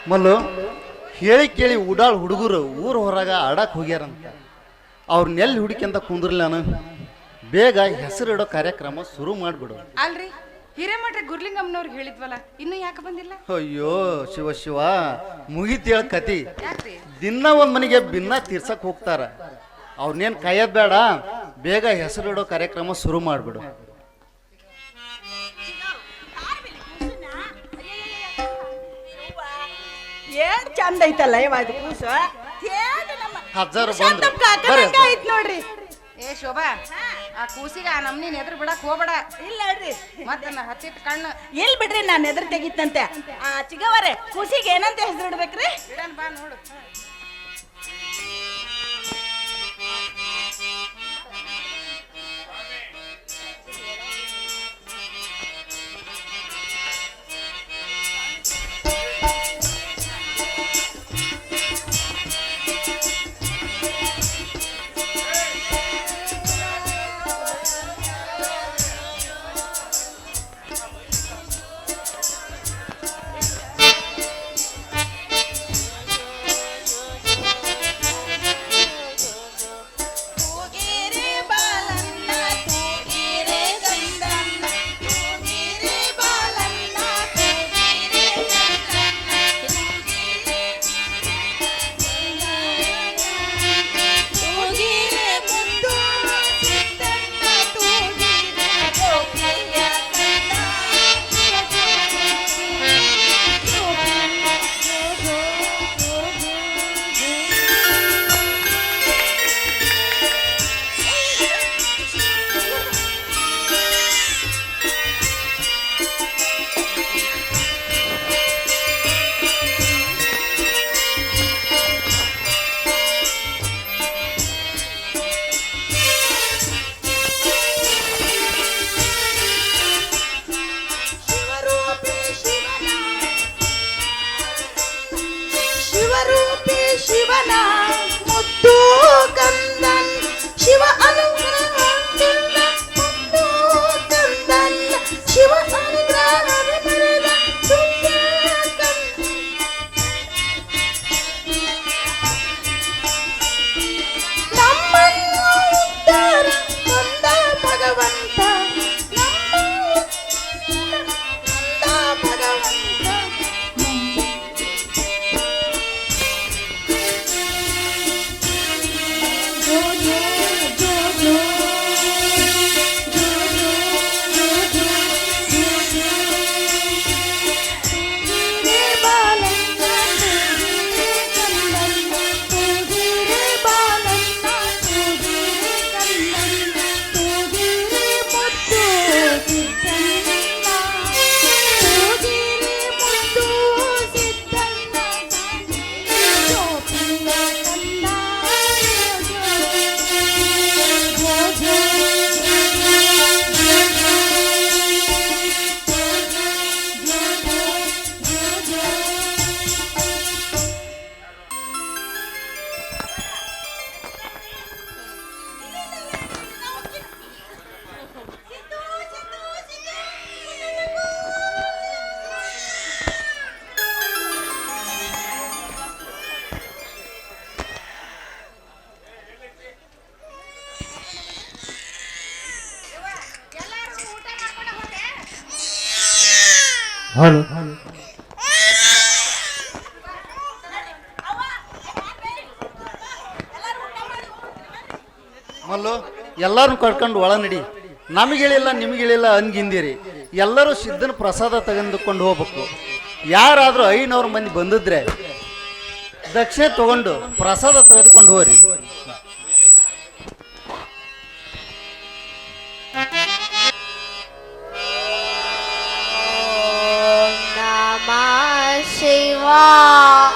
ಮಲ್ಲು ಹೇಳಿ ಕೇಳಿ ಉಡಾಳ್ ಹುಡುಗರು ಊರು ಹೊರಗ ಆಡಕ್ಕೆ ಹೋಗ್ಯಾರಂತ ಅವ್ರನ್ನೆಲ್ಲಿ ಹುಡುಕಿಂತ ಕುಂದ್ರಲ್ಲ ನಾನು ಬೇಗ ಹೆಸರಿಡೋ ಕಾರ್ಯಕ್ರಮ ಶುರು ಮಾಡಿಬಿಡು. ಅಲ್ರಿ ಹಿರೇಮಠ ಗುರ್ಲಿಂಗಮ್ಮನವ್ರಿಗೆ ಹೇಳಿದ್ವಲ್ಲ ಇನ್ನು ಯಾಕೆ ಬಂದಿಲ್ಲ? ಅಯ್ಯೋ ಶಿವ ಶಿವ ಮುಗಿತೇಳ ಕತಿ. ಯಾಕ್ರಿ? ದಿನ ಒಂದ್ ಮನೆಗೆ ಭಿನ್ನ ತೀರ್ಸಕ್ ಹೋಗ್ತಾರ. ಅವ್ರನ್ನೇನ್ ಕಾಯೋದ್ ಬೇಡ, ಬೇಗ ಹೆಸರಿಡೋ ಕಾರ್ಯಕ್ರಮ ಶುರು ಮಾಡಿಬಿಡು. ಏನ್ ಚಂದ ಐತಲ್ಲ ಇವಾಗ ಕೂಸು. ಹಜಾರು ಬಂದ್ರು ಐತ್ ನೋಡ್ರಿ. ಏ ಶೋಭಾ, ಆ ಕೂಸಿಗೆ ಆ ನಮ್ನಿ ಎದುರು ಬಿಡಕ್ ಹೋಗ್ಬೇಡ. ಇಲ್ಲ ನೋಡ್ರಿ ಮತ್ತೆ ಹತ್ತಿತ್ತು ಕಣ್ಣು ಇಲ್ ಬಿಡ್ರಿ, ನಾನು ಎದುರು ತೆಗಿತಂತೆ. ಆ ಚಿಗವರೆ ಕೂಸಿಗೆ ಏನಂತ ಹೆಸರು ಇಡ್ಬೇಕ್ರಿ? ಇಡನ್ ಬಾ ನೋಡು. ಶಿವನ ಮುದ್ದು ಕಂದನ್ ಶಿವ ಅನುಗ್ರಹ ಮುದ್ದು ಕಂದನ್ ಶಿವ ಅನುಗ್ರಹ ಪಡೆದ ನಮ್ಮನ್ನು ಉದ್ಧಾರ ಕೊಂದ ಭಗವಂತ, ಹಲೋ ಮಲ್ಲು, ಎಲ್ಲರೂ ಕರ್ಕೊಂಡು ಒಳ ನಡಿ. ನಮಗಿಳಿಲ್ಲ ನಿಮಗಿಳಿಲ್ಲ ಹಂಗಿಂದಿರಿ. ಎಲ್ಲರೂ ಸಿದ್ಧನ ಪ್ರಸಾದ ತೆಗೆದುಕೊಂಡು ಹೋಗ್ಬೇಕು. ಯಾರಾದರೂ 500 ಮಂದಿ ಬಂದಿದ್ರೆ ದಕ್ಷಿಣೆ ತಗೊಂಡು ಪ್ರಸಾದ ತೆಗೆದುಕೊಂಡು ಹೋಗ್ರಿ. ಶಿವಾಯ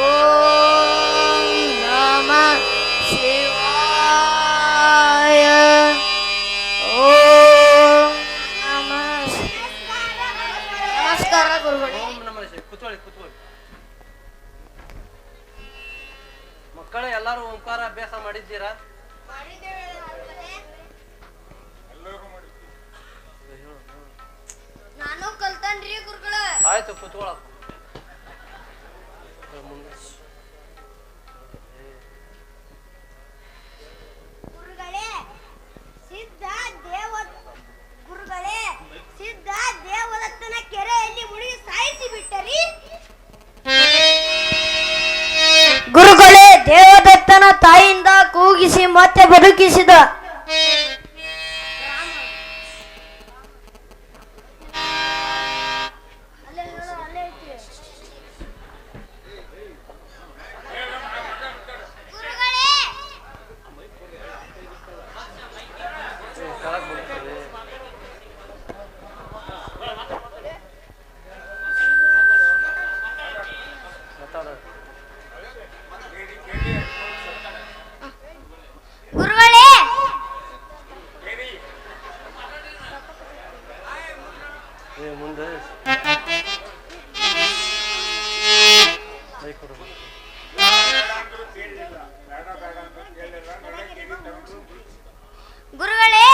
ಓಂ ನಮಃ ಶಿವಾಯ ಓಂ ನಮಃ. ನಮಸ್ಕಾರ ಗುರುಗಳೇ. ಓಂ ನಮಃ ಶಿವಾಯ. ಕೂತ್ಕೊಳ್ಳಿ. ಮಕ್ಕಳೇ, ಎಲ್ಲರೂ ಓಂಕಾರ ಅಭ್ಯಾಸ ಮಾಡಿದ್ದೀರಾ? ನಾನು ಕಲ್ತನ್ರಿ ಗುರುಗಳೇ. ಆಯ್ತು ಕುತ್ಕೊಳ. ಸಿದ್ಧ ದೇವದತ್ತನ ಕೆರೆಯಲ್ಲಿ ಮುಳುಗಿ ಸಾಯಿಸಿ ಬಿಟ್ಟರಿ. ಗುರುಗಳೇ, ದೇವದತ್ತನ ತಾಯಿಯಿಂದ ಕೂಗಿಸಿ ಮತ್ತೆ ಬದುಕಿಸಿದ. ಗುರುಗಳೇ, ಮುಂದೆ ಗುರುಗಳೇ,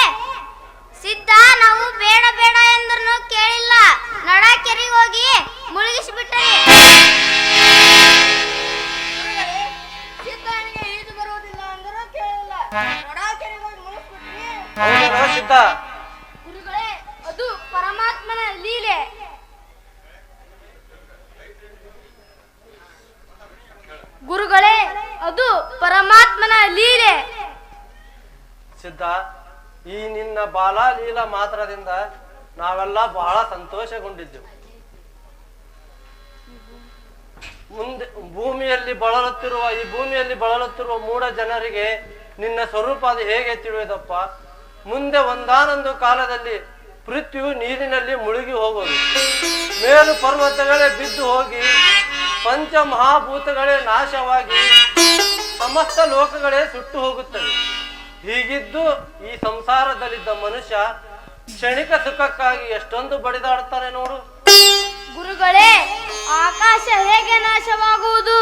ಸಿದ್ಧ ನಾವು ಬೇಡ ಬೇಡ ಎಂದ್ರೂ ಕೇಳಿಲ್ಲ, ನಡ ಕೆರೆಗೆ ಹೋಗಿ ಮುಳುಗಿಸಿಬಿಟ್ಟರೆ. ಸಿದ್ಧನಿಗೆ ಈಜು ಬರುವುದಿಲ್ಲ ಅಂದರೂ ಕೇಳಿಲ್ಲ, ನಡ ಕೆರೆಗೆ ಹೋಗಿ ಮುಳುಗಿಸ್ಬಿಟ್ರಿ. ಹೌದಾ ಸಿದ್ಧ? ಗುರುಗಳೇ, ಅದು ಪರಮಾತ್ಮನ ಲೀಲೆ. ಗುರುಗಳೇ, ಅದು ಪರಮಾತ್ಮನ ಲೀಲೆ. ಸಿದ್ಧ, ಈ ನಿನ್ನ ಬಾಲ ಲೀಲಾ ಮಾತ್ರದಿಂದ ನಾವೆಲ್ಲ ಬಹಳ ಸಂತೋಷಗೊಂಡಿದ್ದೆವು. ಮುಂದೆ ಈ ಭೂಮಿಯಲ್ಲಿ ಬಳಲುತ್ತಿರುವ ಮೂಢ ಜನರಿಗೆ ನಿನ್ನ ಸ್ವರೂಪ ಅದು ಹೇಗೆ ತಿಳಿಯುವುದಪ್ಪ? ಮುಂದೆ ಒಂದಾನೊಂದು ಕಾಲದಲ್ಲಿ ಪೃಥ್ವಿಯು ನೀರಿನಲ್ಲಿ ಮುಳುಗಿ ಹೋಗುವುದು, ಮೇಲು ಪರ್ವತಗಳೇ ಬಿದ್ದು ಹೋಗಿ, ಪಂಚ ಮಹಾಭೂತಗಳೇ ನಾಶವಾಗಿ, ಸಮಸ್ತ ಲೋಕಗಳೇ ಸುಟ್ಟು ಹೋಗುತ್ತವೆ. ಹೀಗಿದ್ದು ಈ ಸಂಸಾರದಲ್ಲಿದ್ದ ಮನುಷ್ಯ ಕ್ಷಣಿಕ ಸುಖಕ್ಕಾಗಿ ಎಷ್ಟೊಂದು ಬಡಿದಾಡುತ್ತಾರೆ ನೋಡು. ಗುರುಗಳೇ, ಆಕಾಶ ಹೇಗೆ ನಾಶವಾಗುವುದು?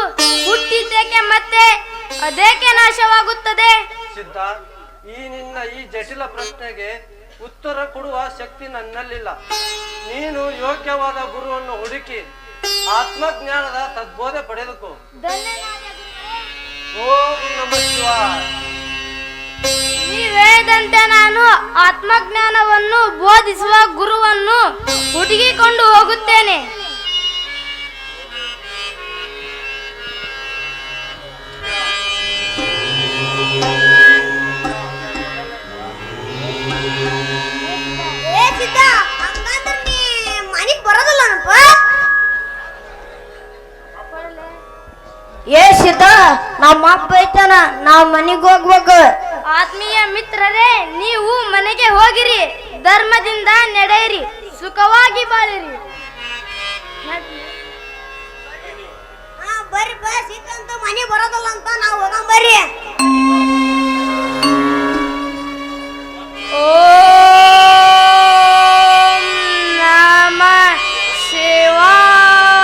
ಹುಟ್ಟಿದ್ದೇಕೆ ಮತ್ತೆ ಅದೇಕೆ ನಾಶವಾಗುತ್ತದೆ? ಸಿದ್ಧ, ನಿನ್ನ ಈ ಜಟಿಲ ಪ್ರಶ್ನೆಗೆ ಉತ್ತರ ಕೊಡುವ ಶಕ್ತಿ ನನ್ನಲ್ಲಿಲ್ಲ. ನೀನು ಯೋಗ್ಯವಾದ ಗುರುವನ್ನು ಹುಡುಕಿ ಆತ್ಮಜ್ಞಾನದ ಸದ್ಬೋಧೆ ಪಡೆದುಕೋ. ಓಂ ನಮಃ ಶಿವಾಯ. ನೀವು ಹೇಳಿದಂತೆ ನಾನು ಆತ್ಮಜ್ಞಾನವನ್ನು ಬೋಧಿಸುವ ಗುರುವನ್ನು ಹುಡುಕಿಕೊಂಡು ಹೋಗುತ್ತೇನೆ. ಏ ಸಿದ್ಧ, ನಮ್ಮ ಅಪ್ಪ ಐತನ, ನಾವ್ ಮನೆಗೆ ಹೋಗ್ಬೇಕು. ಆತ್ಮೀಯ ಮಿತ್ರರೇ, ನೀವು ಮನೆಗೆ ಹೋಗಿರಿ, ಧರ್ಮದಿಂದ ನಡೆಯಿರಿ, ಸುಖವಾಗಿ ಬಾಳಿರಿ. ಬರ್ರಿ ಸಿಕ್ಕಂತ ಮನೆ ಬರೋದಲ್ಲ ಅಂತ ನಾವು ಹೋಗಂ ಬರ್ರಿ. ಓಂ ನಮಃ ಶಿವಾಯ.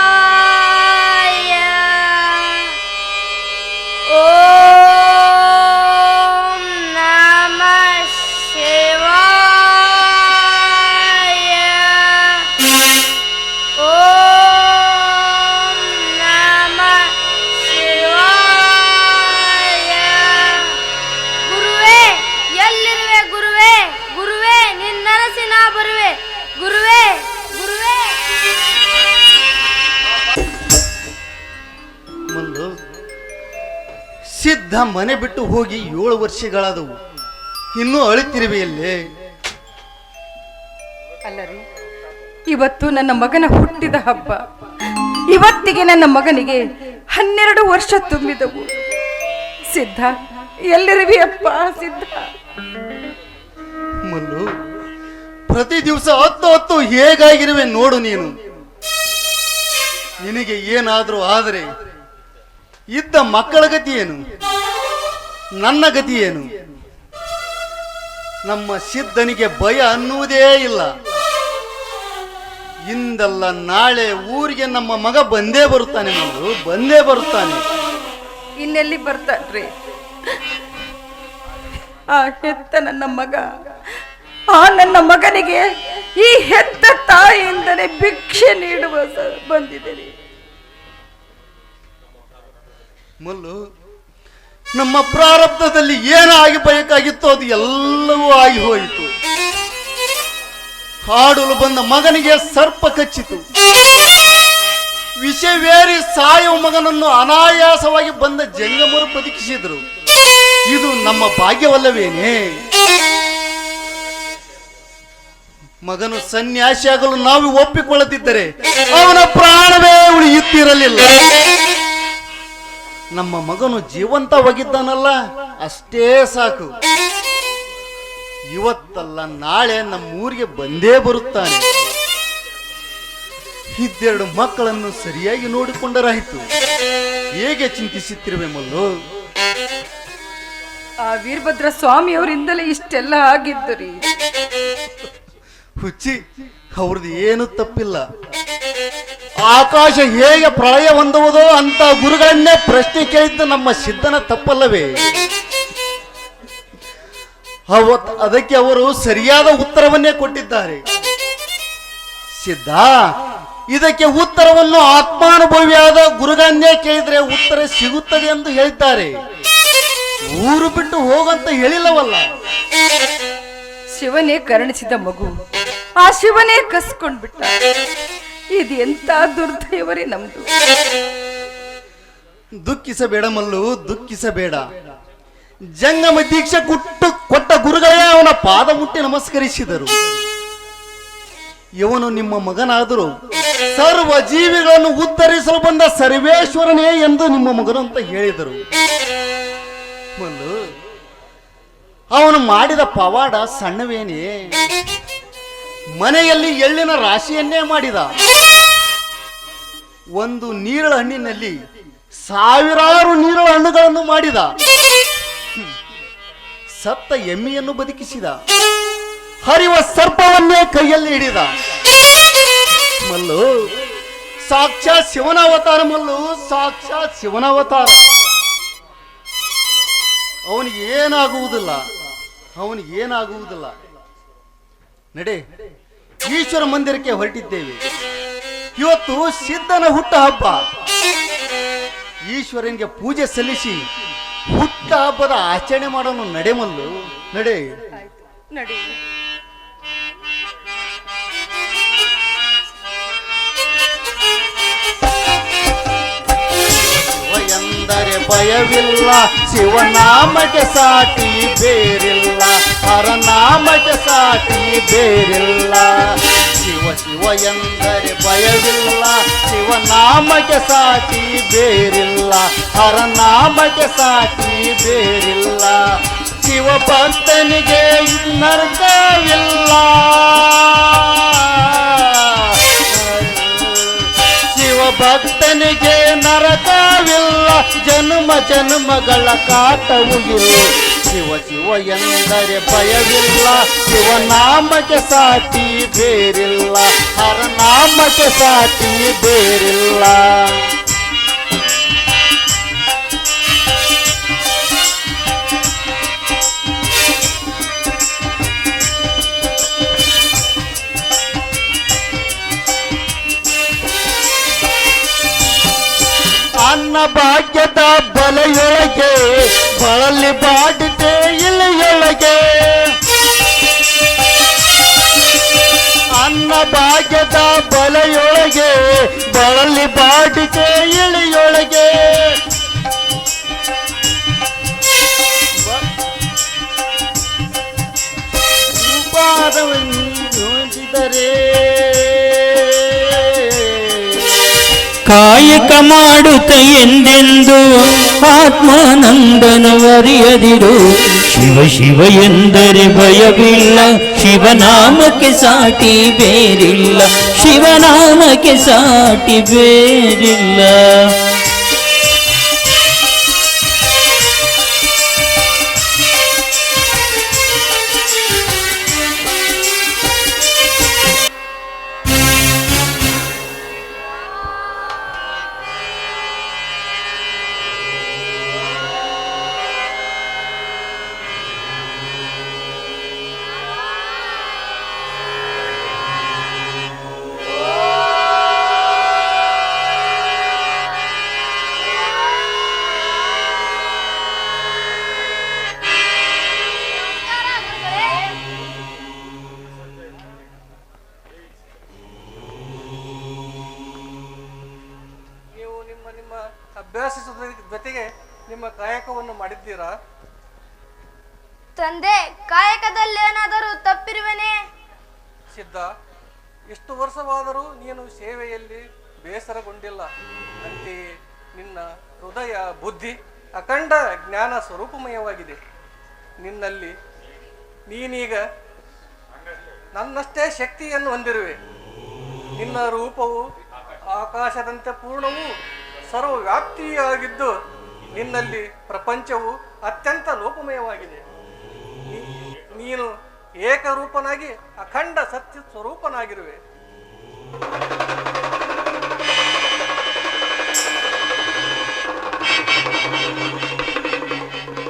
ಓಂ ನಮಃ ಶಿವಾಯ. ಓಂ ನಮಃ ಶಿವಾಯ. ಗುರುವೇ, ಎಲ್ಲಿರುವೆ ಗುರುವೇ? ಗುರುವೇ, ನಿನ್ನರಸಿ ನಾ ಬರುವೆ. ಗುರುವೇ, ಗುರುವೇ. ಮಲ್ಲು, ಸಿದ್ಧ ಮನೆ ಬಿಟ್ಟು ಹೋಗಿ 7 ವರ್ಷಗಳಾದವು, ಇನ್ನೂ ಅಳಿತಿರುವೆಯಲ್ಲೇ? ಅಲ್ಲರಿ, ಇವತ್ತು ನನ್ನ ಮಗನ ಹುಟ್ಟಿದ ಹಬ್ಬ. ಇವತ್ತಿಗೆ ನನ್ನ ಮಗನಿಗೆ 12 ವರ್ಷ ತುಂಬಿದವು. ಸಿದ್ಧ, ಎಲ್ಲಿರುವಿ ಅಪ್ಪ? ಸಿದ್ಧ, ಮಲ್ಲು, ಪ್ರತಿ ದಿವಸ ಹೊತ್ತು ಹೇಗಾಗಿರುವೆ ನೋಡು ನೀನು. ನಿನಗೆ ಏನಾದರೂ ಆದರೆ ಇದ್ದ ಮಕ್ಕಳ ಗತಿ ಏನು? ನನ್ನ ಗತಿ ಏನು? ನಮ್ಮ ಸಿದ್ಧನಿಗೆ ಭಯ ಅನ್ನುವುದೇ ಇಲ್ಲ. ಇಂದಲ್ಲ ನಾಳೆ ಊರಿಗೆ ನಮ್ಮ ಮಗ ಬಂದೇ ಬರುತ್ತಾನೆ, ಮಲ್ಲು, ಬಂದೇ ಬರುತ್ತಾನೆ. ಇನ್ನೆಲ್ಲಿ ಬರ್ತಾನ್ರಿ ಆ ಹೆತ್ತ ನನ್ನ ಮಗ? ಆ ನನ್ನ ಮಗನಿಗೆ ಈ ಹೆತ್ತ ತಾಯಿಯಿಂದಲೇ ಭಿಕ್ಷೆ ನೀಡುವ ಬಂದಿದ್ದೇನೆ. ಮಲ್ಲು, ನಮ್ಮ ಪ್ರಾರಬ್ಧದಲ್ಲಿ ಏನಾಗಿ ಬೇಕಾಗಿತ್ತೋ ಅದು ಎಲ್ಲವೂ ಆಗಿ ಹೋಯಿತು. ಹಾಡಲು ಬಂದ ಮಗನಿಗೆ ಸರ್ಪ ಕಚ್ಚಿತು. ವಿಷವೇರಿ ಸಾಯುವ ಮಗನನ್ನು ಅನಾಯಾಸವಾಗಿ ಬಂದ ಜಂಗಮರು ಬದುಕಿಸಿದರು. ಇದು ನಮ್ಮ ಭಾಗ್ಯವಲ್ಲವೇನೆ? ಮಗನು ಸನ್ಯಾಸಿಯಾಗಲು ನಾವು ಒಪ್ಪಿಕೊಳ್ಳದಿದ್ದರೆ ಅವನ ಪ್ರಾಣವೇ ಉಳಿಯುತ್ತಿರಲಿಲ್ಲ. ನಮ್ಮ ಮಗನು ಜೀವಂತವಾಗಿದ್ದಾನಲ್ಲ, ಅಷ್ಟೇ ಸಾಕು. ಇವತ್ತಲ್ಲ ನಾಳೆ ನಮ್ಮೂರಿಗೆ ಬಂದೇ ಬರುತ್ತಾನೆ. ಇದ್ದೆರಡು ಮಕ್ಕಳನ್ನು ಸರಿಯಾಗಿ ನೋಡಿಕೊಂಡರಾಯಿತು. ಹೇಗೆ ಚಿಂತಿಸುತ್ತಿರುವೆ ಮಲ್ಲು? ಆ ವೀರಭದ್ರ ಸ್ವಾಮಿಯವರಿಂದಲೇ ಇಷ್ಟೆಲ್ಲ ಆಗಿದ್ದು ರೀ. ಹುಚ್ಚಿ, ಅವ್ರದ್ದು ಏನು ತಪ್ಪಿಲ್ಲ. ಆಕಾಶ ಹೇಗೆ ಪ್ರಳಯ ಹೊಂದುವುದೋ ಅಂತ ಗುರುಗಳನ್ನೇ ಪ್ರಶ್ನೆ ಕೇಳಿದ್ದು ನಮ್ಮ ಸಿದ್ಧನ ತಪ್ಪಲ್ಲವೇ? ಅದಕ್ಕೆ ಅವರು ಸರಿಯಾದ ಉತ್ತರವನ್ನೇ ಕೊಟ್ಟಿದ್ದಾರೆ. ಸಿದ್ಧ, ಇದಕ್ಕೆ ಉತ್ತರವನ್ನು ಆತ್ಮಾನುಭವಿಯಾದ ಗುರುಗಳನ್ನೇ ಕೇಳಿದ್ರೆ ಉತ್ತರ ಸಿಗುತ್ತದೆ ಎಂದು ಹೇಳಿದ್ದಾರೆ. ಊರು ಬಿಟ್ಟು ಹೋಗಂತ ಹೇಳಿಲ್ಲವಲ್ಲ. ಶಿವನೇ ಕರುಣಿಸಿದ ಮಗು, ಆ ಶಿವನೇ ಕಸ್ಕೊಂಡ್ಬಿಟ್ಟ. ಇದು ಎಂತ ದುರ್ದೈವರೇ ನಮ್ದು. ದುಃಖಿಸಬೇಡ ಮಲ್ಲು, ದುಃಖಿಸಬೇಡ. ಜಂಗಮ ದೀಕ್ಷೆ ಕೊಟ್ಟ ಗುರುಗಳೇ ಅವನ ಪಾದ ಮುಟ್ಟಿ ನಮಸ್ಕರಿಸಿದರು. ಇವನು ನಿಮ್ಮ ಮಗನಾದರೂ ಸರ್ವ ಜೀವಿಗಳನ್ನು ಉದ್ಧರಿಸಲು ಬಂದ ಸರ್ವೇಶ್ವರನೇ ಎಂದು ನಿಮ್ಮ ಮಗನು ಅಂತ ಹೇಳಿದರು. ಮಲ್ಲು, ಅವನು ಮಾಡಿದ ಪವಾಡ ಸಣ್ಣವೇನೇ? ಮನೆಯಲ್ಲಿ ಎಳ್ಳಿನ ರಾಶಿಯನ್ನೇ ಮಾಡಿದ. ಒಂದು ನೀರಳ ಹಣ್ಣಿನಲ್ಲಿ ಸಾವಿರಾರು ನೀರಳ ಹಣ್ಣುಗಳನ್ನು ಮಾಡಿದ. ಸತ್ತ ಎಮ್ಮೆಯನ್ನು ಬದುಕಿಸಿದ. ಹರಿವ ಸರ್ಪವನ್ನೇ ಕೈಯಲ್ಲಿ ಹಿಡಿದ. ಮಲ್ಲು, ಸಾಕ್ಷಾತ್ ಶಿವನ ಅವತಾರ. ಮಲ್ಲು, ಸಾಕ್ಷಾತ್ ಶಿವನ ಅವತಾರ. ಅವನಿಗೆ ಏನಾಗುವುದಿಲ್ಲ, ಅವನಿಗೆ ಏನಾಗುವುದಿಲ್ಲ. ನಡೆ, ಈಶ್ವರ ಮಂದಿರಕ್ಕೆ ಹೊರಟಿದ್ದೇವೆ. ಇವತ್ತು ಸಿದ್ಧನ ಹುಟ್ಟ ಹಬ್ಬ. ಈಶ್ವರನಿಗೆ ಪೂಜೆ ಸಲ್ಲಿಸಿ ಹುಟ್ಟ ಹಬ್ಬದ ಆಚರಣೆ ಮಾಡೋನು. ನಡೆ ಮಲ್ಲು, ನಡೆ. ನಡಿ. ಎಂದರೆ ಭಯವಿಲ್ಲ, ಶಿವನಾಮಕ್ಕೆ ಸಾಟಿ ಬೇರಿಲ್ಲ, ಹರನಾಮಕ್ಕೆ ಸಾಟಿ ಬೇರಿಲ್ಲ. ಶಿವ ಶಿವ ಎಂದರೆ ಭಯವಿಲ್ಲ, ಶಿವನಾಮಕ್ಕೆ ಸಾಟಿ ಬೇರಿಲ್ಲ, ಹರನಾಮಕ್ಕೆ ಸಾಟಿ ಬೇರಿಲ್ಲ. ಶಿವ ಭಕ್ತನಿಗೆ ನರಕವಿಲ್ಲ, ಭಕ್ತನಿಗೆ ನರಕವಿಲ್ಲ, ಜನ್ಮ ಜನ್ಮಗಳ ಕಾಟವು ಇಲ್ಲ. ಶಿವ ಶಿವ ಎಂದರೆ ಭಯವಿಲ್ಲ, ಶಿವನಾಮಕ್ಕೆ ಸಾಟಿ ಬೇರಿಲ್ಲ, ಹರನಾಮಕ್ಕೆ ಸಾಟಿ ಬೇರಿಲ್ಲ. ಅನ್ನ ಭಾಗ್ಯದ ಬಲೆಯೊಳಗೆ ಬಳಲಿ ಬಾಡಿದೆ ಇಲೆಯೊಳಗೆ. ಅನ್ನ ಭಾಗ್ಯದ ಬಲೆಯೊಳಗೆ ಬಳಲಿ ಬಾಡಿದೆ ಇಳೆಯೊಳಗೆ. ಉಪಾರವನ್ನು ಹೊಂದಿದರೆ ಕಾಯಕ ಮಾಡುತ್ತ ಎಂದೆಂದು ಆತ್ಮಾನಂದನವರಿಯದಿರು. ಶಿವ ಶಿವ ಎಂದರೆ ಭಯವಿಲ್ಲ, ಶಿವನಾಮಕ್ಕೆ ಸಾಟಿ ಬೇರಿಲ್ಲ, ಶಿವನಾಮಕ್ಕೆ ಸಾಟಿ ಬೇರಿಲ್ಲ. ಅಭ್ಯಾಸಿಸುವುದರ ಜೊತೆಗೆ ನಿಮ್ಮ ಕಾಯಕವನ್ನು ಮಾಡಿದ್ದೀರಾ? ತಂದೆ, ಕಾಯಕದಲ್ಲೇನಾದರೂ ತಪ್ಪಿರುವೆನೇ? ಸಿದ್ಧ, ಇಷ್ಟು ವರ್ಷವಾದರೂ ನೀನು ಸೇವೆಯಲ್ಲಿ ಬೇಸರಗೊಂಡಿಲ್ಲ. ಅಂತೆಯೇ ನಿನ್ನ ಹೃದಯ ಬುದ್ಧಿ ಅಖಂಡ ಜ್ಞಾನ ಸ್ವರೂಪಮಯವಾಗಿದೆ. ನಿನ್ನಲ್ಲಿ ನೀನೀಗ ನನ್ನಷ್ಟೇ ಶಕ್ತಿಯನ್ನು ಹೊಂದಿರುವೆ. ನಿನ್ನ ರೂಪವು ಆಕಾಶದಂತೆ ಪೂರ್ಣವೂ ಸರ್ವವ್ಯಾಪ್ತಿಯಾಗಿದ್ದು ನಿನ್ನಲ್ಲಿ ಪ್ರಪಂಚವು ಅತ್ಯಂತ ಲೋಪಮಯವಾಗಿದೆ. ನೀನು ಏಕರೂಪನಾಗಿ ಅಖಂಡ ಸತ್ಯ ಸ್ವರೂಪನಾಗಿರುವೆ.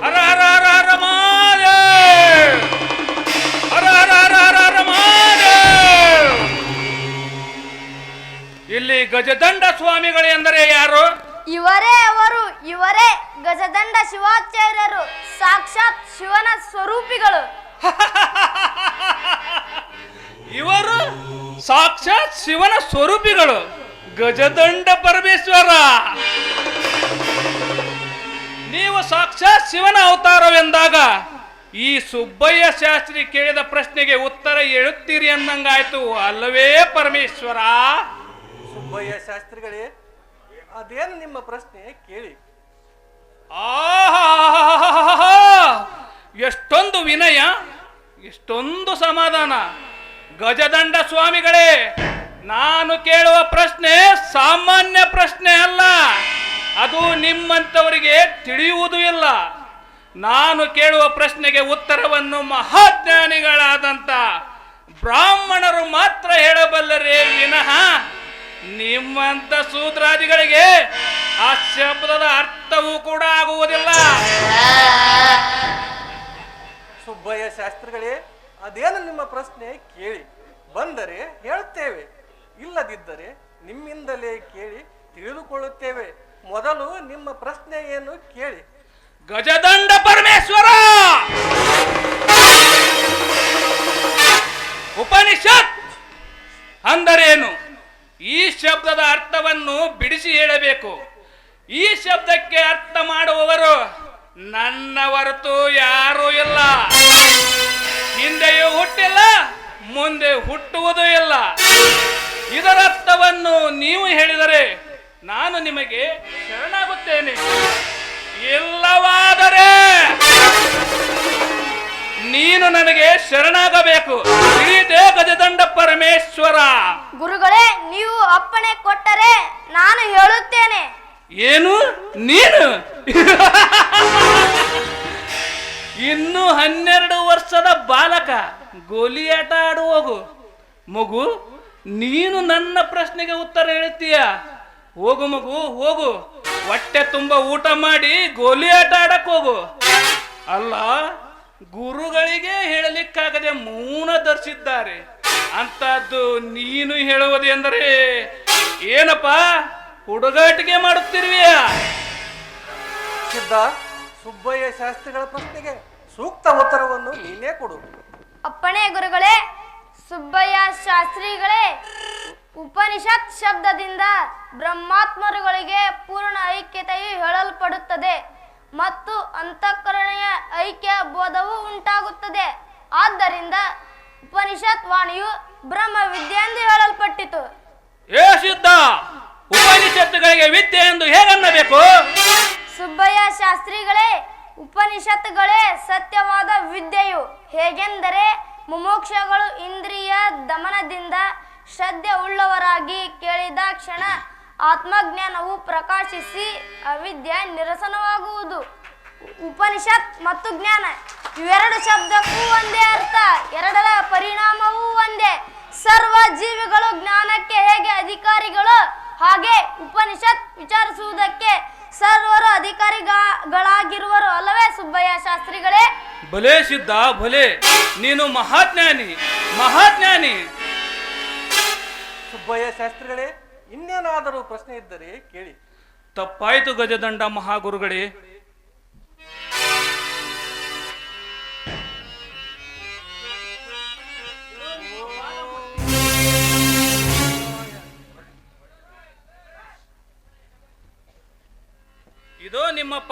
ಹರ ಹರ ಹರ ಹರ ಮಹಾದೇವ್! ಹರ ಹರ ಹರ ಹರ ಹರ ಮಹಾದೇವ್! ಇಲ್ಲಿ ಗಜದಂಡ ಸ್ವಾಮಿಗಳು ಎಂದರೆ ಯಾರು? ಇವರೇ ಗಜದಂಡ ಶಿವಾಚಾರ್ಯರು, ಸಾಕ್ಷಾತ್ ಶಿವನ ಸ್ವರೂಪಿಗಳು. ಇವರು ಸಾಕ್ಷಾತ್ ಶಿವನ ಸ್ವರೂಪಿಗಳು, ಗಜದಂಡ ಪರಮೇಶ್ವರ. ನೀವು ಸಾಕ್ಷಾತ್ ಶಿವನ ಅವತಾರವೆಂದಾಗ ಈ ಸುಬ್ಬಯ್ಯ ಶಾಸ್ತ್ರಿ ಕೇಳಿದ ಪ್ರಶ್ನೆಗೆ ಉತ್ತರ ಹೇಳುತ್ತೀರಿ ಅನ್ನಂಗಾಯ್ತು ಅಲ್ಲವೇ ಪರಮೇಶ್ವರ? ಸುಬ್ಬಯ್ಯ ಶಾಸ್ತ್ರಿಗಳೇ, ಅದೇನು ನಿಮ್ಮ ಪ್ರಶ್ನೆ ಕೇಳಿ. ಆಹಾ, ಎಷ್ಟೊಂದು ವಿನಯ, ಎಷ್ಟೊಂದು ಸಮಾಧಾನ. ಗಜದಂಡ ಸ್ವಾಮಿಗಳೇ, ನಾನು ಕೇಳುವ ಪ್ರಶ್ನೆ ಸಾಮಾನ್ಯ ಪ್ರಶ್ನೆ ಅಲ್ಲ. ಅದು ನಿಮ್ಮಂಥವರಿಗೆ ತಿಳಿಯುವುದೂ ಇಲ್ಲ. ನಾನು ಕೇಳುವ ಪ್ರಶ್ನೆಗೆ ಉತ್ತರವನ್ನು ಮಹಾಜ್ಞಾನಿಗಳಾದಂಥ ಬ್ರಾಹ್ಮಣರು ಮಾತ್ರ ಹೇಳಬಲ್ಲರೇ ವಿನಃ ನಿಮ್ಮಂಥ ಸೂತ್ರಾದಿಗಳಿಗೆ ಆ ಶಬ್ದದ ಅರ್ಥವೂ ಕೂಡ ಆಗುವುದಿಲ್ಲ. ಸುಬ್ಬಯ್ಯ ಶಾಸ್ತ್ರಿಗಳೇ, ಅದೇನು ನಿಮ್ಮ ಪ್ರಶ್ನೆ ಕೇಳಿ. ಬಂದರೆ ಹೇಳುತ್ತೇವೆ, ಇಲ್ಲದಿದ್ದರೆ ನಿಮ್ಮಿಂದಲೇ ಕೇಳಿ ತಿಳಿದುಕೊಳ್ಳುತ್ತೇವೆ. ಮೊದಲು ನಿಮ್ಮ ಪ್ರಶ್ನೆ ಏನು ಕೇಳಿ. ಗಜದಂಡ ಪರಮೇಶ್ವರ, ಉಪನಿಷತ್ ಅಂದರೇನು? ಈ ಶಬ್ದದ ಅರ್ಥವನ್ನು ಬಿಡಿಸಿ ಹೇಳಬೇಕು. ಈ ಶಬ್ದಕ್ಕೆ ಅರ್ಥ ಮಾಡುವವರು ನನ್ನ ಹೊರತು ಯಾರೂ ಇಲ್ಲ. ಹಿಂದೆಯೂ ಹುಟ್ಟಿಲ್ಲ, ಮುಂದೆ ಹುಟ್ಟುವುದೂ ಇಲ್ಲ. ಇದರ ಅರ್ಥವನ್ನು ನೀವು ಹೇಳಿದರೆ ನಾನು ನಿಮಗೆ ಶರಣಾಗುತ್ತೇನೆ. ಇಲ್ಲವಾದರೆ ನೀನು ನನಗೆ ಶರಣಾಗಬೇಕು. ತಿಳಿದೇ ಗಜದಂಡ ಪರಮೇಶ್ವರ? ಗುರುಗಳೇ, ನೀವು ಅಪ್ಪಣೆ ಕೊಟ್ಟರೆ ನಾನು ಹೇಳುತ್ತೇನೆ. ಏನು ನೀನು? ಇನ್ನು 12 ವರ್ಷದ ಬಾಲಕ ಗೋಲಿಯಾಟ ಆಡುವೋಗು ಮಗು, ನೀನು ನನ್ನ ಪ್ರಶ್ನೆಗೆ ಉತ್ತರ ಹೇಳ್ತೀಯ? ಹೋಗು ಮಗು, ಹೋಗು, ಹೊಟ್ಟೆ ತುಂಬ ಊಟ ಮಾಡಿ ಗೋಲಿಯಾಟ ಆಡಕ್ ಹೋಗು. ಅಲ್ಲ, ಗುರುಗಳಿಗೆ ಹೇಳಲಿಕ್ಕಾಗದೆ ಮೌನ ಧರಿಸಿದ್ದಾರೆ ಅಂತದ್ದು ನೀನು ಹೇಳುವುದೆಂದರೆ ಏನಪ್ಪ, ಹುಡುಗಾಟಿಕೆ ಮಾಡುತ್ತಿರುವೆಯ? ಸಿದ್ಧ, ಸುಬ್ಬಯ್ಯ ಶಾಸ್ತ್ರಿಗಳ ಪ್ರಶ್ನೆಗೆ ಸೂಕ್ತ ಉತ್ತರವನ್ನು ನೀನೇ ಕೊಡು. ಅಪ್ಪಣೆ ಗುರುಗಳೇ. ಸುಬ್ಬಯ್ಯ ಶಾಸ್ತ್ರಿಗಳೇ, ಉಪನಿಷತ್ ಶಬ್ದದಿಂದ ಬ್ರಹ್ಮಾತ್ಮರುಗಳಿಗೆ ಪೂರ್ಣ ಐಕ್ಯತೆಯು ಹೇಳಲ್ಪಡುತ್ತದೆ ಮತ್ತು ಅಂತಃಕರಣೆಯ ಐಕ್ಯ ಬೋಧವು ಉಂಟಾಗುತ್ತದೆ. ಆದ್ದರಿಂದ ಉಪನಿಷತ್ ವಾಣಿಯು ಬ್ರಹ್ಮ ವಿದ್ಯೆ ಎಂದು ಹೇಳಲ್ಪಟ್ಟಿತು. ಏ ಸಿದ್ಧ, ಉಪನಿಷತ್ತುಗಳಿಗೆ ವಿದ್ಯೆ ಎಂದು ಹೇಗನ್ನಬೇಕು? ಸುಬ್ಬಯ್ಯ ಶಾಸ್ತ್ರಿಗಳೇ, ಉಪನಿಷತ್ತುಗಳೇ ಸತ್ಯವಾದ ವಿದ್ಯೆಯು. ಹೇಗೆಂದರೆ ಮುಮೋಕ್ಷಗಳು ಇಂದ್ರಿಯ ದಮನದಿಂದ ಶ್ರದ್ಧೆ ಉಳ್ಳವರಾಗಿ ಕೇಳಿದ ಕ್ಷಣ ಆತ್ಮಜ್ಞಾನವು ಪ್ರಕಾಶಿಸಿ ಅವಿದ್ಯೆ ನಿರಸನವಾಗುವುದು. ಉಪನಿಷತ್ ಮತ್ತು ಜ್ಞಾನ ಇವೆರಡು ಶಬ್ದಕ್ಕೂ ಒಂದೇ ಅರ್ಥ, ಎರಡರ ಪರಿಣಾಮವೂ ಒಂದೇ. ಸರ್ವ ಜೀವಿಗಳು ಜ್ಞಾನಕ್ಕೆ ಹೇಗೆ ಅಧಿಕಾರಿಗಳು, ಹಾಗೆ ಉಪನಿಷತ್ ವಿಚಾರಿಸುವುದಕ್ಕೆ ಸರ್ವರು ಅಧಿಕಾರಿಗಳಾಗಿರುವರು ಅಲ್ಲವೇ ಸುಬ್ಬಯ್ಯ ಶಾಸ್ತ್ರಿಗಳೇ? ಭಲೇ ಸಿದ್ಧ, ಭಲೇ, ನೀನು ಮಹಾಜ್ಞಾನಿ, ಮಹಾಜ್ಞಾನಿ. ಸುಬ್ಬಯ್ಯ ಶಾಸ್ತ್ರಿಗಳೇ, ಇನ್ನೇನಾದರೂ ಪ್ರಶ್ನೆ ಇದ್ದರೆ ಕೇಳಿ. ತಪ್ಪಾಯಿತು ಗಜದಂಡ ಮಹಾಗುರುಗಳೇ.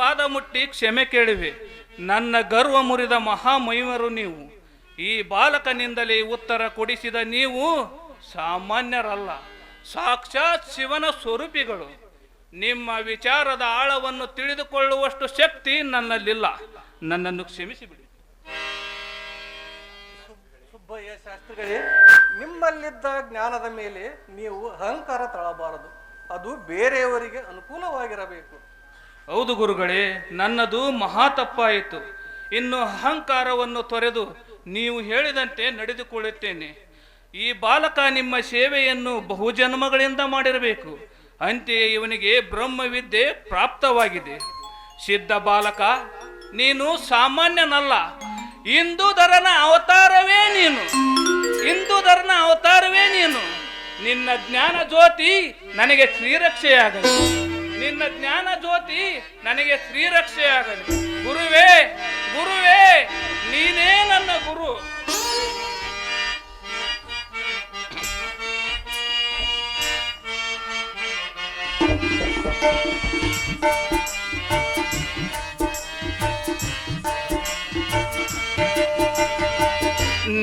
ಪಾದ ಮುಟ್ಟಿ ಕ್ಷಮೆ ಕೇಳುವೆ. ನನ್ನ ಗರ್ವ ಮುರಿದ ಮಹಾಮಹಿಮರು ನೀವು. ಈ ಬಾಲಕನಿಂದಲೇ ಉತ್ತರ ಕೊಡಿಸಿದ ನೀವು ಸಾಮಾನ್ಯರಲ್ಲ, ಸಾಕ್ಷಾತ್ ಶಿವನ ಸ್ವರೂಪಿಗಳು. ನಿಮ್ಮ ವಿಚಾರದ ಆಳವನ್ನು ತಿಳಿದುಕೊಳ್ಳುವಷ್ಟು ಶಕ್ತಿ ನನ್ನಲ್ಲಿಲ್ಲ. ನನ್ನನ್ನು ಕ್ಷಮಿಸಿಬಿಡಿ. ಸುಬ್ಬಯ್ಯ ಶಾಸ್ತ್ರಿಗಳೇ, ನಿಮ್ಮಲ್ಲಿದ್ದ ಜ್ಞಾನದ ಮೇಲೆ ನೀವು ಅಹಂಕಾರ ತಳಬಾರದು. ಅದು ಬೇರೆಯವರಿಗೆ ಅನುಕೂಲವಾಗಿರಬೇಕು. ಹೌದು ಗುರುಗಳೇ, ನನ್ನದು ಮಹಾ ತಪ್ಪಾಯಿತು. ಇನ್ನು ಅಹಂಕಾರವನ್ನು ತೊರೆದು ನೀವು ಹೇಳಿದಂತೆ ನಡೆದುಕೊಳ್ಳುತ್ತೇನೆ. ಈ ಬಾಲಕ ನಿಮ್ಮ ಸೇವೆಯನ್ನು ಬಹುಜನ್ಮಗಳಿಂದ ಮಾಡಿರಬೇಕು. ಅಂತೆಯೇ ಇವನಿಗೆ ಬ್ರಹ್ಮವಿದ್ಯೆ ಪ್ರಾಪ್ತವಾಗಿದೆ. ಸಿದ್ಧ ಬಾಲಕ, ನೀನು ಸಾಮಾನ್ಯನಲ್ಲ. ಇಂದುಧರನ ಅವತಾರವೇ ನೀನು. ಇಂದುಧರನ ಅವತಾರವೇ ನೀನು. ನಿನ್ನ ಜ್ಞಾನ ಜ್ಯೋತಿ ನನಗೆ ಶ್ರೀರಕ್ಷೆಯಾಗಲಿ. ನಿನ್ನ ಜ್ಞಾನ ಜ್ಯೋತಿ ನನಗೆ ಶ್ರೀರಕ್ಷೆಯಾಗಲಿ. ಗುರುವೇ, ಗುರುವೇ, ನೀನೇ ನನ್ನ ಗುರು.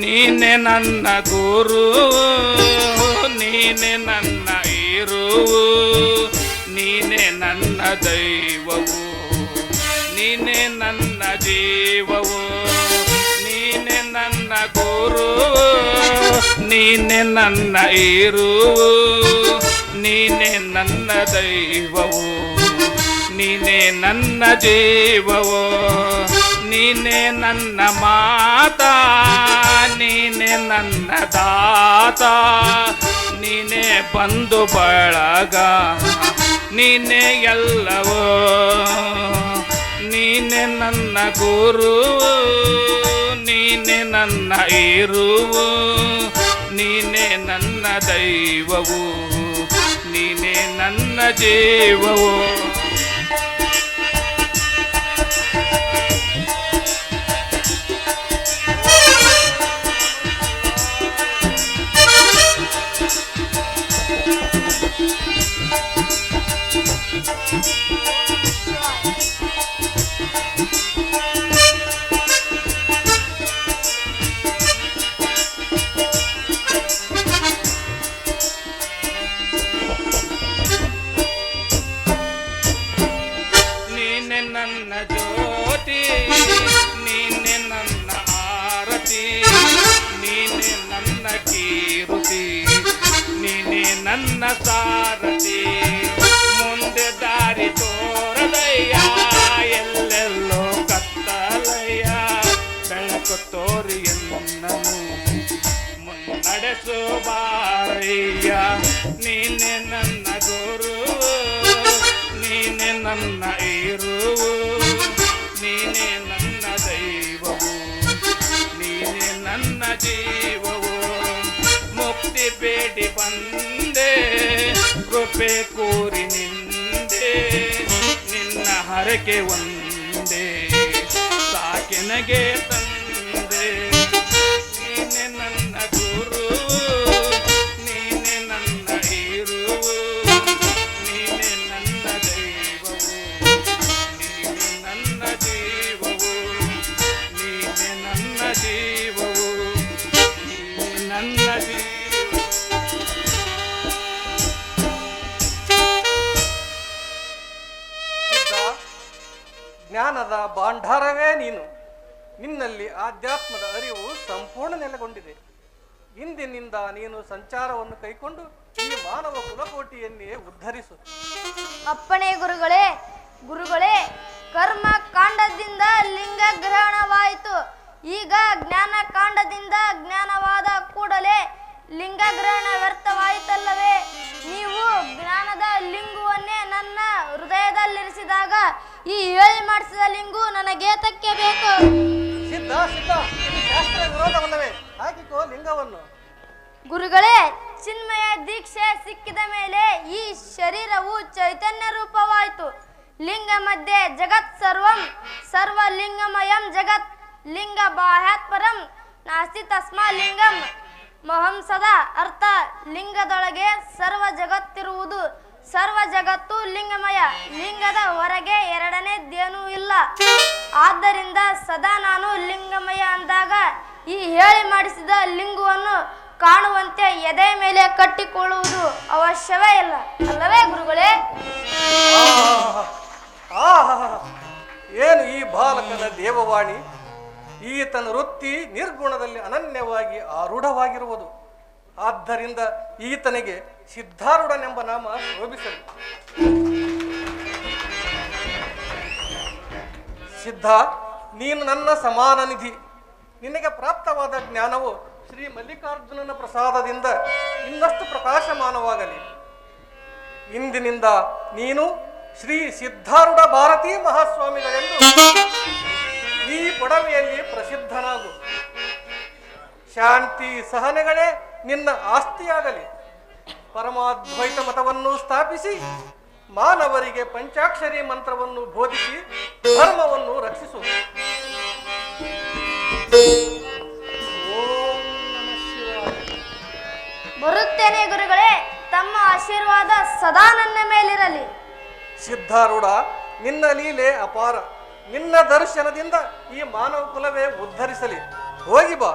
ನೀನೆ ನನ್ನ ಗುರು, ನೀನೆ ನನ್ನ ಇರುವು, ನೀನೆ ನನ್ನ ದೈವವು, ನೀನೆ ನನ್ನ ಜೀವವು. ನೀನೆ ನನ್ನ ಗುರು, ನೀನೆ ನನ್ನ ಇರುವು, ನೀನೆ ನನ್ನ ದೈವವು, ನೀನೆ ನನ್ನ ಜೀವವು. ನೀನೆ ನನ್ನ ಮಾತಾ, ನೀನೆ ನನ್ನ ದಾತ, ನೀನೆ ಬಂಧು ಬಳಗ, ನೀನೆ ಎಲ್ಲವೋ. ನೀನೆ ನನ್ನ ಗುರು, ನೀನೆ ನನ್ನ ಇರುವು, ನೀನೆ ನನ್ನ ದೈವವು, ನೀನೆ ನನ್ನ ಜೀವವು. ನೀನೆ ನನ್ನ ಜ್ಯೋತಿ, ನೀನೆ ನನ್ನ ಆರತಿ, ನೀನೆ ನನ್ನ ಕೀರುತಿ, ನೀನೆ ನನ್ನ ಸಾರಥಿ. ಮುಂದೆ ದಾರಿ ತೋರದಯ್ಯ, ಎಲ್ಲೆಲ್ಲೋ ಕತ್ತಲಯ್ಯ, ಬೆಳಕು ತೋರಿ ಎನ್ನನು ಮುನ್ನಡೆಸು ಬಾರಯ್ಯ. ನೀನೆ ನನ್ನ ಗುರು, ನೀನೆ ನನ್ನ ಇರುವು, ನೀನೆ ನನ್ನ ದೈವವು, ನೀನೆ ನನ್ನ ಜೀವವು. ಮುಕ್ತಿ ಬೇಡಿ ಬಂದೆ, ಕೃಪೆ ಕೋರಿ ನಿಂದೆ, ನಿನ್ನ ಹರಕೆ ಒಂದೇ ಸಾಕೆನಗೆ ತಂದೆ. ನೀನೆ ನನ್ನ ಗುರು, ನೀನೆ ನನ್ನ ಇರುವು, ನೀನೆ ನನ್ನ ದೈವವು, ನೀನೆ ನನ್ನ ಜೀವವು, ನೀನೆ ನನ್ನ ಜೀವವು, ನೀನೆ ನನ್ನ ಜೀವ. ಜ್ಞಾನದ ಭಾಂಡಾರವೇ ನೀನು. ನಿನ್ನಲ್ಲಿ ಆಧ್ಯಾತ್ಮದ ಅರಿವು ಸಂಪೂರ್ಣ ನೆಲೆಗೊಂಡಿದೆ. ಇಂದಿನಿಂದ ನೀನು ಸಂಚಾರವನ್ನು ಕೈಕೊಂಡು ಈ ಮಾನವ ಕುಲಕೋಟಿಯನ್ನೇ ಉದ್ಧರಿಸು. ಅಪ್ಪಣೆ ಗುರುಗಳೇ. ಗುರುಗಳೇ, ಕರ್ಮ ಕಾಂಡದಿಂದ ಲಿಂಗ ಗ್ರಹಣವಾಯಿತು. ಈಗ ಜ್ಞಾನ ಕಾಂಡದಿಂದ ಜ್ಞಾನವಾದ ಕೂಡಲೇ ಲಿಂಗ ಗ್ರಹಣ ವ್ಯರ್ಥವಾಯಿತಲ್ಲವೇ? ನೀವು ಜ್ಞಾನದ ಲಿಂಗುವನ್ನೇ ನನ್ನ ಹೃದಯದಲ್ಲಿರಿಸಿದಾಗ ಈ ಹೇಳಿ ಮಾಡಿಸಿದ ಲಿಂಗು ನನಗೇತಕ್ಕೆ ಬೇಕು? ಸಿದ್ಧ ಸಿದ್ಧ, ಇದು ಶಾಸ್ತ್ರ ವಿರೋಧವಲ್ಲವೇ? ಹಾಕಿಕೋ ಲಿಂಗವನ್ನು. ಗುರುಗಳೇ, ಚಿನ್ಮಯ ದೀಕ್ಷೆ ಸಿಕ್ಕಿದ ಮೇಲೆ ಈ ಶರೀರವು ಚೈತನ್ಯ ರೂಪವಾಯಿತು. ಲಿಂಗ ಮಧ್ಯೆ ಜಗತ್ ಸರ್ವಂ, ಸರ್ವಲಿಂಗಮಯಂ ಜಗತ್. ಲಿಂಗ ಬಾಹ್ಯಾತ್ ಪರಂ ನಾಸ್ತಿ ತಸ್ಮಾ ಲಿಂಗಂ ಮಹಂ ಸದಾ. ಅರ್ಥ, ಲಿಂಗದೊಳಗೆ ಸರ್ವ ಜಗತ್ತಿರುವುದು, ಸರ್ವ ಜಗತ್ತು ಲಿಂಗಮಯ, ಲಿಂಗದ ಹೊರಗೆ ಎರಡನೇದೇನೂ ಇಲ್ಲ. ಆದ್ದರಿಂದ ಸದಾ ನಾನು ಲಿಂಗಮಯ ಅಂದಾಗ ಈ ಹೇಳಿ ಮಾಡಿಸಿದ ಲಿಂಗವನ್ನು ಕಾಣುವಂತೆ ಎದೆ ಮೇಲೆ ಕಟ್ಟಿಕೊಳ್ಳುವುದು ಅವಶ್ಯವೇ ಇಲ್ಲ, ಅಲ್ಲವೇ ಗುರುಗಳೇ? ಏನು ಈ ಬಾಲಕನ ದೇವವಾಣಿ! ಈತನ ವೃತ್ತಿ ನಿರ್ಗುಣದಲ್ಲಿ ಅನನ್ಯವಾಗಿ ಆರೂಢವಾಗಿರುವುದು. ಆದ್ದರಿಂದ ಈತನಿಗೆ ಸಿದ್ಧಾರೂಢನೆಂಬ ನಾಮ ಶೋಭಿಸಲಿ. ಸಿದ್ಧ, ನೀನು ನನ್ನ ಸಮಾನ ನಿಧಿ. ನಿನಗೆ ಪ್ರಾಪ್ತವಾದ ಜ್ಞಾನವು ಶ್ರೀ ಮಲ್ಲಿಕಾರ್ಜುನನ ಪ್ರಸಾದದಿಂದ ಇನ್ನಷ್ಟು ಪ್ರಕಾಶಮಾನವಾಗಲಿ. ಇಂದಿನಿಂದ ನೀನು ಶ್ರೀ ಸಿದ್ಧಾರೂಢ ಭಾರತೀ ಮಹಾಸ್ವಾಮಿಗಳೆಂದು ಈ ಪೊಡವೆಯಲ್ಲಿ ಪ್ರಸಿದ್ಧನಾಗು. ಶಾಂತಿ ಸಹನೆಗಳೇ ನಿನ್ನ ಆಸ್ತಿಯಾಗಲಿ. ಪರಮಾದ್ವೈತ ಮತವನ್ನು ಸ್ಥಾಪಿಸಿ ಮಾನವರಿಗೆ ಪಂಚಾಕ್ಷರಿ ಮಂತ್ರವನ್ನು ಬೋಧಿಸಿ ಧರ್ಮವನ್ನು ರಕ್ಷಿಸು. ಓಂ ನಮಃ ಶಿವಾಯ. ಬರುತ್ತೇನೆ ಗುರುಗಳೇ, ತಮ್ಮ ಆಶೀರ್ವಾದ ಸದಾ ನನ್ನ ಮೇಲಿರಲಿ. ಸಿದ್ಧಾರೂಢ, ನಿನ್ನ ಲೀಲೆ ಅಪಾರ. ನಿನ್ನ ದರ್ಶನದಿಂದ ಈ ಮಾನವ ಕುಲವೇ ಉದ್ಧರಿಸಲಿ. ಹೋಗಿ ಬಾ.